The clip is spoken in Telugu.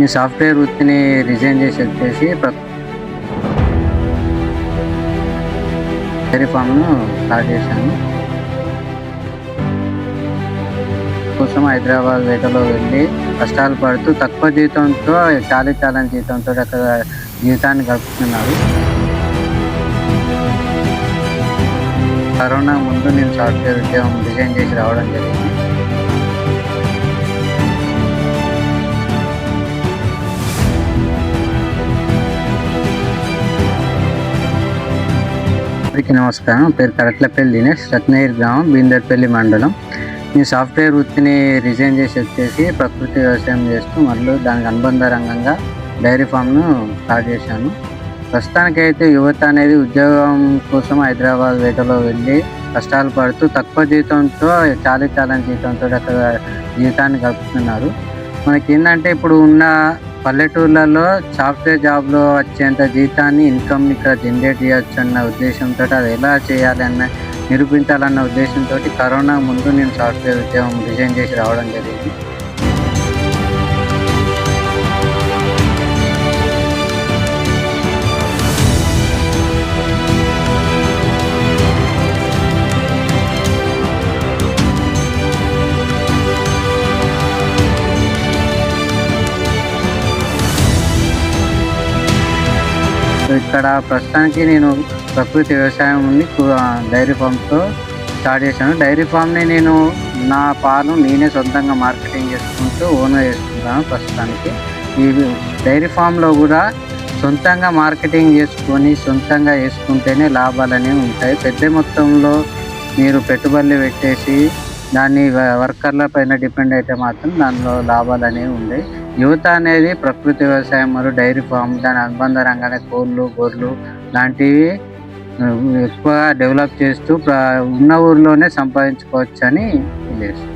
ఈ సాఫ్ట్వేర్ వృత్తిని రిజైన్ చేసి వచ్చేసి డైరీ ఫామ్ను స్టార్ట్ చేశాను. కోసం హైదరాబాద్ వేటలో వెళ్ళి కష్టాలు పడుతూ తక్కువ జీతంతో చాలని జీతంతో అక్కడ జీవితాన్ని గడుపుతున్నారు. కరోనా ముందు నేను సాఫ్ట్వేర్ ఉద్యోగం రిజైన్ చేసి రావడం జరిగింది. అందరికీ నమస్కారం. పేరు కరట్లపల్లి దినేష్, రత్నగిరి గ్రామం, బీందర్పల్లి మండలం. నేను సాఫ్ట్వేర్ వృత్తిని రిజైన్ చేసి వచ్చేసి ప్రకృతి వ్యవసాయం చేస్తూ మళ్ళీ దానికి అనుబంధ రంగంగా డైరీ ఫామ్ను స్టార్ట్ చేశాను. ప్రస్తుతానికైతే యువత అనేది ఉద్యోగం కోసం హైదరాబాద్ వేటలో వెళ్ళి కష్టాలు పడుతూ తక్కువ జీతంతో చాలని జీతంతో అక్కడ జీవితాన్ని గడుపుతున్నారు. మనకి ఏంటంటే ఇప్పుడు ఉన్న పల్లెటూర్లలో సాఫ్ట్వేర్ జాబ్లో వచ్చేంత జీతాన్ని ఇన్కమ్ని ఇక్కడ జనరేట్ చేయొచ్చు అన్న ఉద్దేశంతో అది ఎలా చేయాలన్న నిరూపించాలన్న ఉద్దేశంతో కరోనా ముందు నేను సాఫ్ట్వేర్ ఉద్యోగం రిజైన్ చేసి రావడం జరిగింది. ఇక్కడ ప్రస్తుతానికి నేను ప్రకృతి వ్యవసాయంని డైరీ ఫామ్తో స్టార్ట్ చేశాను. డైరీ ఫామ్ని నేను నా పాలు నేనే సొంతంగా మార్కెటింగ్ చేసుకుంటూ ఓన్గా చేసుకుంటాను. ప్రస్తుతానికి ఈ డైరీ ఫామ్లో కూడా సొంతంగా మార్కెటింగ్ చేసుకొని సొంతంగా వేసుకుంటేనే లాభాలు అనేవి ఉంటాయి. పెద్ద మొత్తంలో మీరు పెట్టుబడులు పెట్టేసి దాన్ని వర్కర్ల పైన డిపెండ్ అయితే మాత్రం దానిలో లాభాలు అనేవి ఉండవు. యువత అనేది ప్రకృతి వ్యవసాయం మరియు డైరీ ఫామ్ దాని అనుబంధ రంగానే కోళ్ళు, గొర్రెలు లాంటివి ఎక్కువగా డెవలప్ చేస్తూ ఉన్న ఊర్లోనే సంపాదించుకోవచ్చు అని తెలియజేస్తుంది.